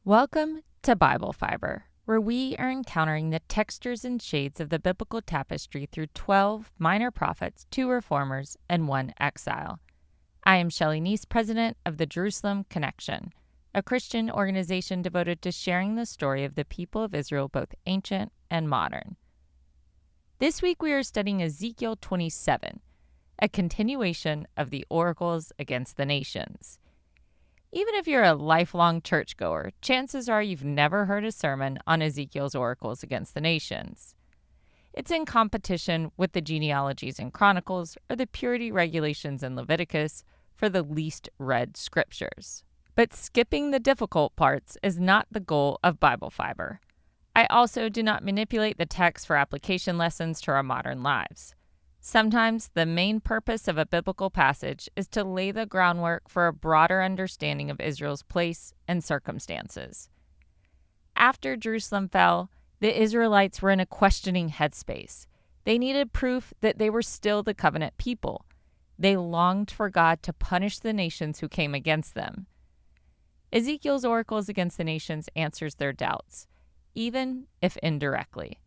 Welcome to Bible Fiber, where we are encountering the textures and shades of the biblical tapestry through 12 minor prophets, 2 reformers, and 1 exile. I am Shelley Neese, president of the Jerusalem Connection, a Christian organization devoted to sharing the story of the people of Israel, both ancient and modern. This week we are studying Ezekiel 27, a continuation of the oracles against the nations. Even if you're a lifelong churchgoer, chances are you've never heard a sermon on Ezekiel's oracles against the nations. It's in competition with the genealogies in Chronicles or the purity regulations in Leviticus for the least read scriptures. But skipping the difficult parts is not the goal of Bible Fiber. I also do not manipulate the text for application lessons to our modern lives. Sometimes the main purpose of a biblical passage is to lay the groundwork for a broader understanding of Israel's place and circumstances. After Jerusalem fell, the Israelites were in a questioning headspace. They needed proof that they were still the covenant people. They longed for God to punish the nations who came against them. Ezekiel's oracles against the nations answers their doubts, even if indirectly.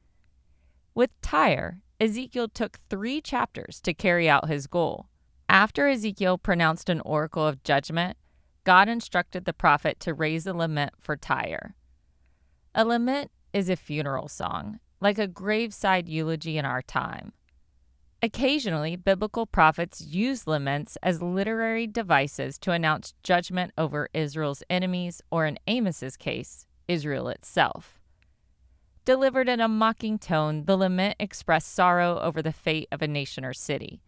With Tyre, Ezekiel took 3 chapters to carry out his goal. After Ezekiel pronounced an oracle of judgment, God instructed the prophet to raise a lament for Tyre. A lament is a funeral song, like a graveside eulogy in our time. Occasionally, biblical prophets use laments as literary devices to announce judgment over Israel's enemies, or in Amos's case, Israel itself. Delivered in a mocking tone, the lament expressed sorrow over the fate of a nation or city.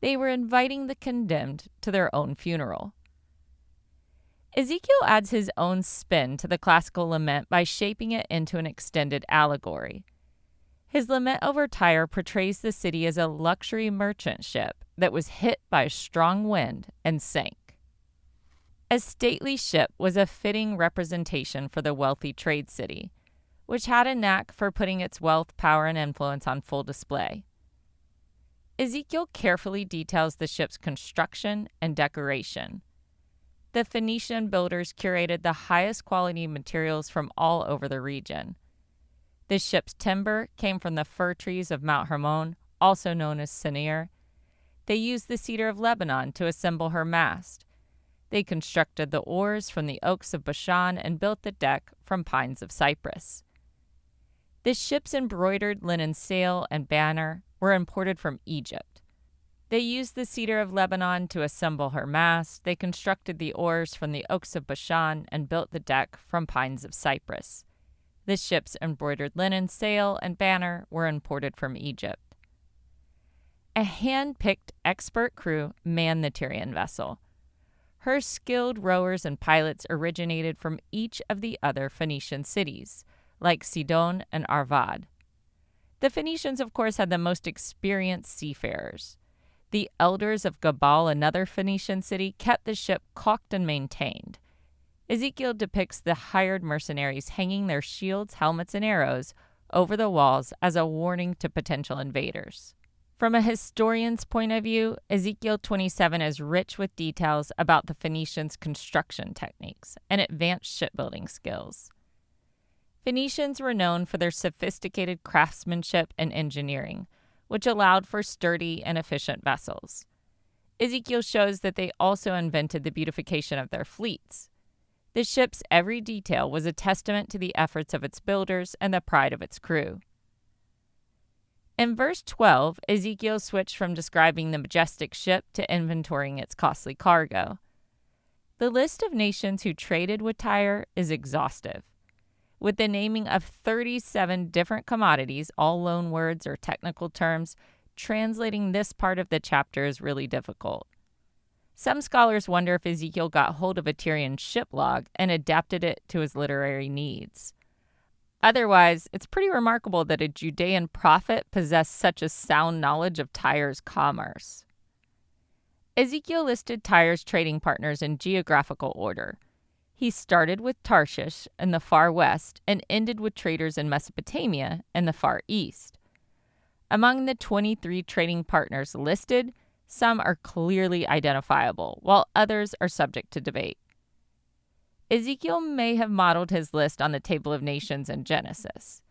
They were inviting the condemned to their own funeral. Ezekiel adds his own spin to the classical lament by shaping it into an extended allegory. His lament over Tyre portrays the city as a luxury merchant ship that was hit by a strong wind and sank. A stately ship was a fitting representation for the wealthy trade city, which had a knack for putting its wealth, power, and influence on full display. Ezekiel carefully details the ship's construction and decoration. The Phoenician builders curated the highest quality materials from all over the region. The ship's timber came from the fir trees of Mount Hermon, also known as Sinir. They used the cedar of Lebanon to assemble her mast. They constructed the oars from the oaks of Bashan and built the deck from pines of Cyprus. The ship's embroidered linen sail and banner were imported from Egypt. They used the cedar of Lebanon to assemble her mast. They constructed the oars from the oaks of Bashan and built the deck from pines of Cyprus. The ship's embroidered linen sail and banner were imported from Egypt. A hand-picked expert crew manned the Tyrian vessel. Her skilled rowers and pilots originated from each of the other Phoenician cities, like Sidon and Arvad. The Phoenicians, of course, had the most experienced seafarers. The elders of Gabal, another Phoenician city, kept the ship caulked and maintained. Ezekiel depicts the hired mercenaries hanging their shields, helmets, and arrows over the walls as a warning to potential invaders. From a historian's point of view, Ezekiel 27 is rich with details about the Phoenicians' construction techniques and advanced shipbuilding skills. Phoenicians were known for their sophisticated craftsmanship and engineering, which allowed for sturdy and efficient vessels. Ezekiel shows that they also invented the beautification of their fleets. The ship's every detail was a testament to the efforts of its builders and the pride of its crew. In verse 12, Ezekiel switched from describing the majestic ship to inventorying its costly cargo. The list of nations who traded with Tyre is exhaustive, with the naming of 37 different commodities, all loan words or technical terms. Translating this part of the chapter is really difficult. Some scholars wonder if Ezekiel got hold of a Tyrian ship log and adapted it to his literary needs. Otherwise, it's pretty remarkable that a Judean prophet possessed such a sound knowledge of Tyre's commerce. Ezekiel listed Tyre's trading partners in geographical order. He started with Tarshish in the far west and ended with traders in Mesopotamia in the far east. Among the 23 trading partners listed, some are clearly identifiable, while others are subject to debate. Ezekiel may have modeled his list on the Table of Nations in Genesis.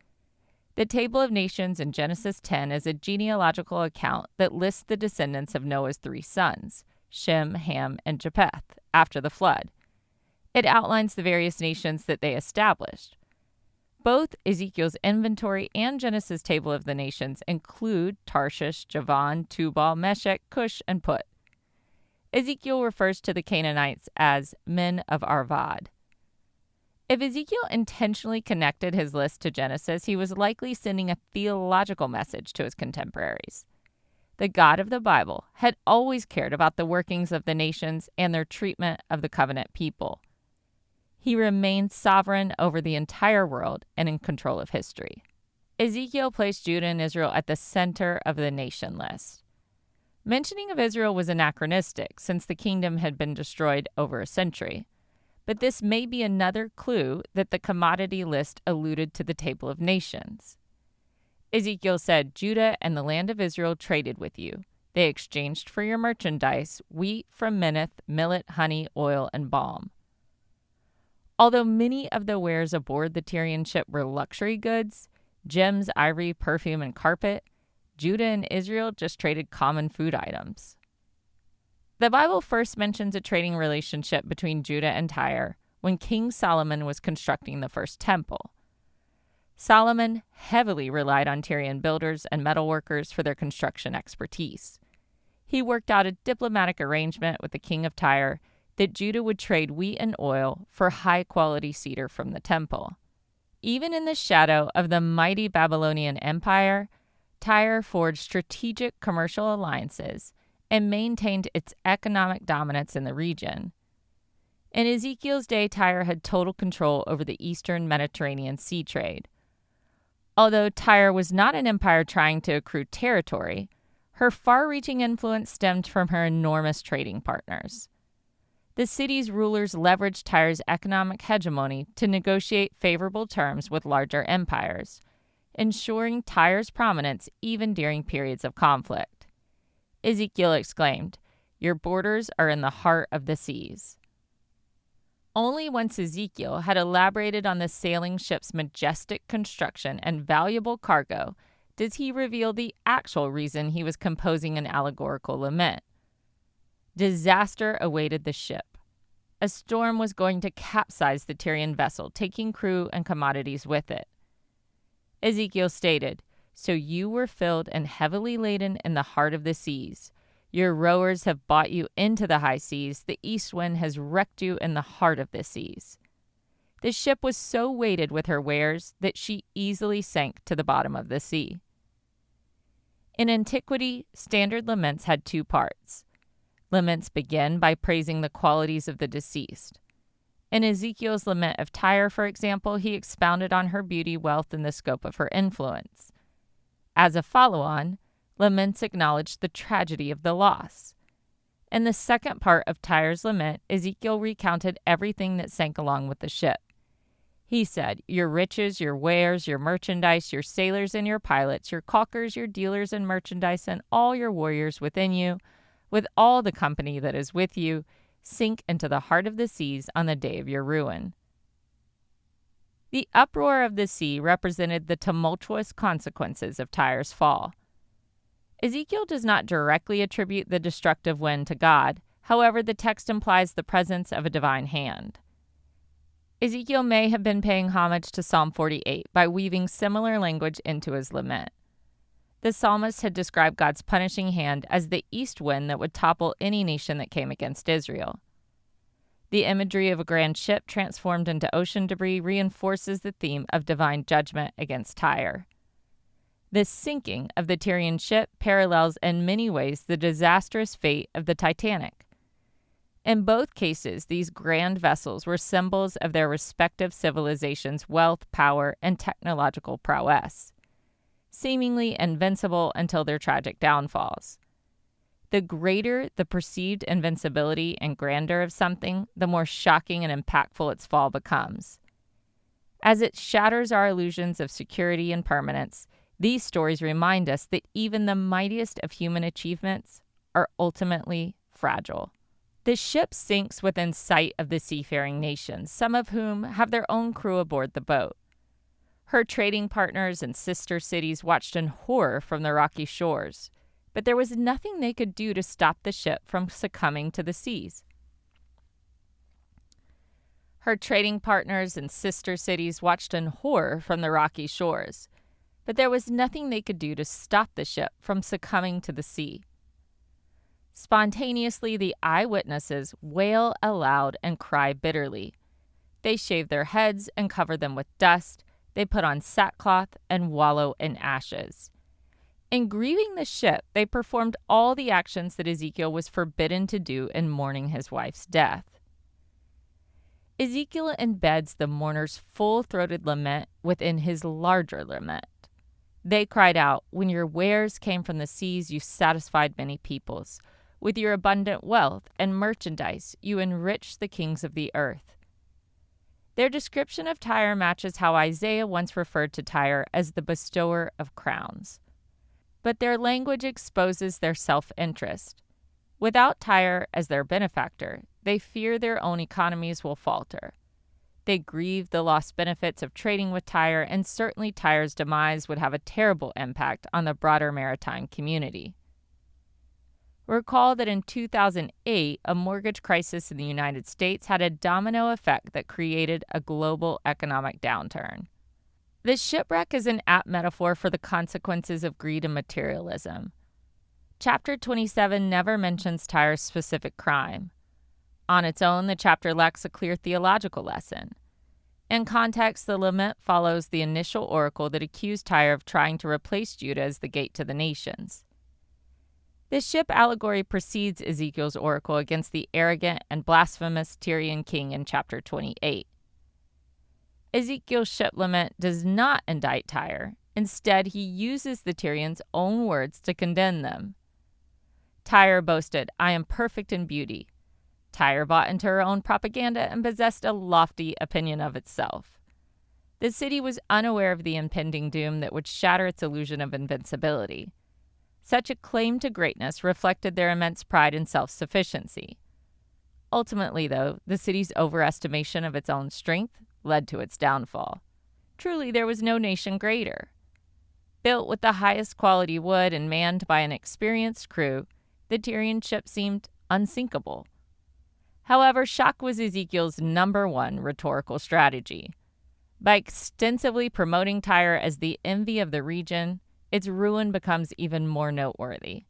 The Table of Nations in Genesis 10 is a genealogical account that lists the descendants of Noah's 3 sons, Shem, Ham, and Japheth, after the flood. It outlines the various nations that they established. Both Ezekiel's inventory and Genesis' Table of the Nations include Tarshish, Javan, Tubal, Meshech, Cush, and Put. Ezekiel refers to the Canaanites as men of Arvad. If Ezekiel intentionally connected his list to Genesis, he was likely sending a theological message to his contemporaries. The God of the Bible had always cared about the workings of the nations and their treatment of the covenant people. He remained sovereign over the entire world and in control of history. Ezekiel placed Judah and Israel at the center of the nation list. Mentioning of Israel was anachronistic, since the kingdom had been destroyed over a century. But this may be another clue that the commodity list alluded to the Table of Nations. Ezekiel said, "Judah and the land of Israel traded with you. They exchanged for your merchandise wheat from Minnith, millet, honey, oil, and balm." Although many of the wares aboard the Tyrian ship were luxury goods, gems, ivory, perfume, and carpet, Judah and Israel just traded common food items. The Bible first mentions a trading relationship between Judah and Tyre when King Solomon was constructing the first temple. Solomon heavily relied on Tyrian builders and metalworkers for their construction expertise. He worked out a diplomatic arrangement with the king of Tyre that Judah would trade wheat and oil for high-quality cedar from the temple. Even in the shadow of the mighty Babylonian Empire, Tyre forged strategic commercial alliances and maintained its economic dominance in the region. In Ezekiel's day, Tyre had total control over the eastern Mediterranean sea trade. Although Tyre was not an empire trying to accrue territory, her far-reaching influence stemmed from her enormous trading partners. The city's rulers leveraged Tyre's economic hegemony to negotiate favorable terms with larger empires, ensuring Tyre's prominence even during periods of conflict. Ezekiel exclaimed, "Your borders are in the heart of the seas." Only once Ezekiel had elaborated on the sailing ship's majestic construction and valuable cargo does he reveal the actual reason he was composing an allegorical lament. Disaster awaited the ship. A storm was going to capsize the Tyrian vessel, taking crew and commodities with it. Ezekiel stated, "So you were filled and heavily laden in the heart of the seas. Your rowers have brought you into the high seas. The east wind has wrecked you in the heart of the seas." The ship was so weighted with her wares that she easily sank to the bottom of the sea. In antiquity, standard laments had 2 parts. Laments begin by praising the qualities of the deceased. In Ezekiel's lament of Tyre, for example, he expounded on her beauty, wealth, and the scope of her influence. As a follow-on, laments acknowledged the tragedy of the loss. In the second part of Tyre's lament, Ezekiel recounted everything that sank along with the ship. He said, "Your riches, your wares, your merchandise, your sailors and your pilots, your caulkers, your dealers in merchandise, and all your warriors within you, with all the company that is with you, sink into the heart of the seas on the day of your ruin." The uproar of the sea represented the tumultuous consequences of Tyre's fall. Ezekiel does not directly attribute the destructive wind to God. However, the text implies the presence of a divine hand. Ezekiel may have been paying homage to Psalm 48 by weaving similar language into his lament. The psalmist had described God's punishing hand as the east wind that would topple any nation that came against Israel. The imagery of a grand ship transformed into ocean debris reinforces the theme of divine judgment against Tyre. This sinking of the Tyrian ship parallels in many ways the disastrous fate of the Titanic. In both cases, these grand vessels were symbols of their respective civilizations' wealth, power, and technological prowess, seemingly invincible until their tragic downfalls. The greater the perceived invincibility and grandeur of something, the more shocking and impactful its fall becomes. As it shatters our illusions of security and permanence, these stories remind us that even the mightiest of human achievements are ultimately fragile. The ship sinks within sight of the seafaring nations, some of whom have their own crew aboard the boat. Her trading partners and sister cities watched in horror from the rocky shores, but there was nothing they could do to stop the ship from succumbing to the seas. Her trading partners and sister cities watched in horror from the rocky shores, but there was nothing they could do to stop the ship from succumbing to the sea. Spontaneously, the eyewitnesses wail aloud and cry bitterly. They shave their heads and cover them with dust. They put on sackcloth and wallow in ashes. In grieving the ship, they performed all the actions that Ezekiel was forbidden to do in mourning his wife's death. Ezekiel embeds the mourner's full-throated lament within his larger lament. They cried out, "When your wares came from the seas, you satisfied many peoples. With your abundant wealth and merchandise, you enriched the kings of the earth." Their description of Tyre matches how Isaiah once referred to Tyre as the bestower of crowns. But their language exposes their self-interest. Without Tyre as their benefactor, they fear their own economies will falter. They grieve the lost benefits of trading with Tyre, and certainly Tyre's demise would have a terrible impact on the broader maritime community. Recall that in 2008, a mortgage crisis in the United States had a domino effect that created a global economic downturn. This shipwreck is an apt metaphor for the consequences of greed and materialism. Chapter 27 never mentions Tyre's specific crime. On its own, the chapter lacks a clear theological lesson. In context, the lament follows the initial oracle that accused Tyre of trying to replace Judah as the gate to the nations. This ship allegory precedes Ezekiel's oracle against the arrogant and blasphemous Tyrian king in chapter 28. Ezekiel's ship lament does not indict Tyre. Instead, he uses the Tyrians' own words to condemn them. Tyre boasted, "I am perfect in beauty." Tyre bought into her own propaganda and possessed a lofty opinion of itself. The city was unaware of the impending doom that would shatter its illusion of invincibility. Such a claim to greatness reflected their immense pride and self-sufficiency. Ultimately, though, the city's overestimation of its own strength led to its downfall. Truly, there was no nation greater. Built with the highest quality wood and manned by an experienced crew, the Tyrian ship seemed unsinkable. However, shock was Ezekiel's number one rhetorical strategy. By extensively promoting Tyre as the envy of the region, its ruin becomes even more noteworthy.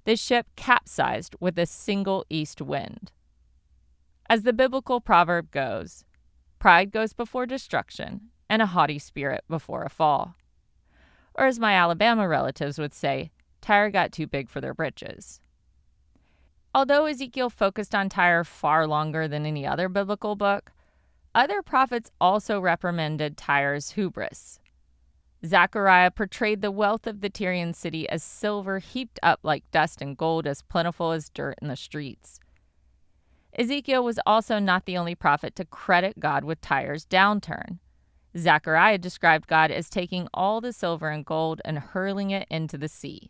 The ship capsized with a single east wind. As the biblical proverb goes, pride goes before destruction, and a haughty spirit before a fall. Or as my Alabama relatives would say, Tyre got too big for their britches. Although Ezekiel focused on Tyre far longer than any other biblical book, other prophets also reprimanded Tyre's hubris. Zechariah portrayed the wealth of the Tyrian city as silver heaped up like dust and gold as plentiful as dirt in the streets. Ezekiel was also not the only prophet to credit God with Tyre's downturn. Zechariah described God as taking all the silver and gold and hurling it into the sea.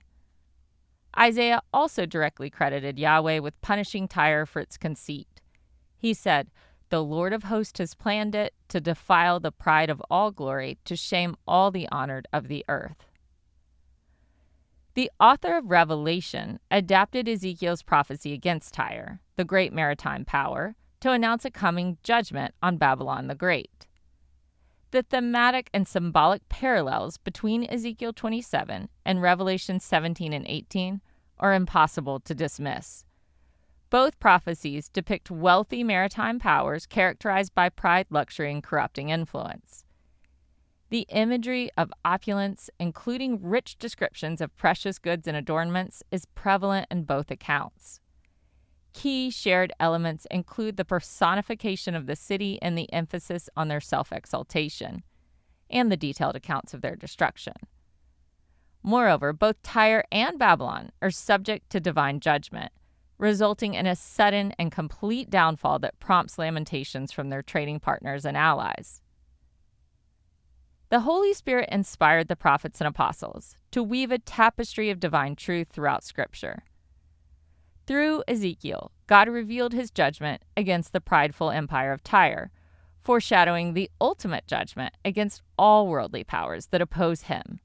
Isaiah also directly credited Yahweh with punishing Tyre for its conceit. He said, "The Lord of hosts has planned it to defile the pride of all glory, to shame all the honored of the earth." The author of Revelation adapted Ezekiel's prophecy against Tyre, the great maritime power, to announce a coming judgment on Babylon the Great. The thematic and symbolic parallels between Ezekiel 27 and Revelation 17 and 18 are impossible to dismiss. Both prophecies depict wealthy maritime powers characterized by pride, luxury, and corrupting influence. The imagery of opulence, including rich descriptions of precious goods and adornments, is prevalent in both accounts. Key shared elements include the personification of the city and the emphasis on their self-exaltation, and the detailed accounts of their destruction. Moreover, both Tyre and Babylon are subject to divine judgment, resulting in a sudden and complete downfall that prompts lamentations from their trading partners and allies. The Holy Spirit inspired the prophets and apostles to weave a tapestry of divine truth throughout Scripture. Through Ezekiel, God revealed his judgment against the prideful empire of Tyre, foreshadowing the ultimate judgment against all worldly powers that oppose him.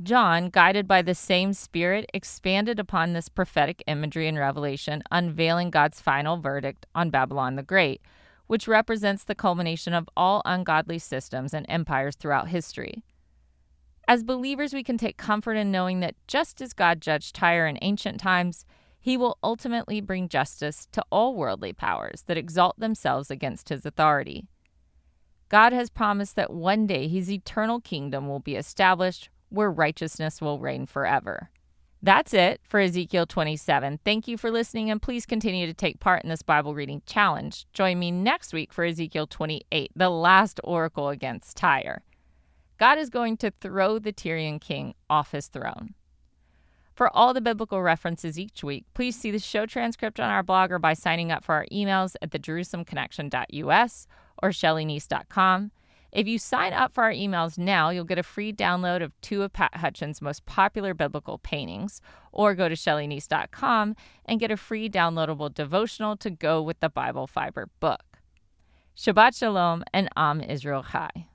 John, guided by the same Spirit, expanded upon this prophetic imagery in Revelation, unveiling God's final verdict on Babylon the Great, which represents the culmination of all ungodly systems and empires throughout history. As believers, we can take comfort in knowing that just as God judged Tyre in ancient times, he will ultimately bring justice to all worldly powers that exalt themselves against his authority. God has promised that one day his eternal kingdom will be established, where righteousness will reign forever. That's it for Ezekiel 27. Thank you for listening, and please continue to take part in this Bible reading challenge. Join me next week for Ezekiel 28, the last oracle against Tyre. God is going to throw the Tyrian king off his throne. For all the biblical references each week, please see the show transcript on our blog or by signing up for our emails at thejerusalemconnection.us or shellyniece.com. If you sign up for our emails now, you'll get a free download of 2 of Pat Hutchins' most popular biblical paintings, or go to shellyniece.com and get a free downloadable devotional to go with the Bible Fiber book. Shabbat Shalom and Am Israel Chai.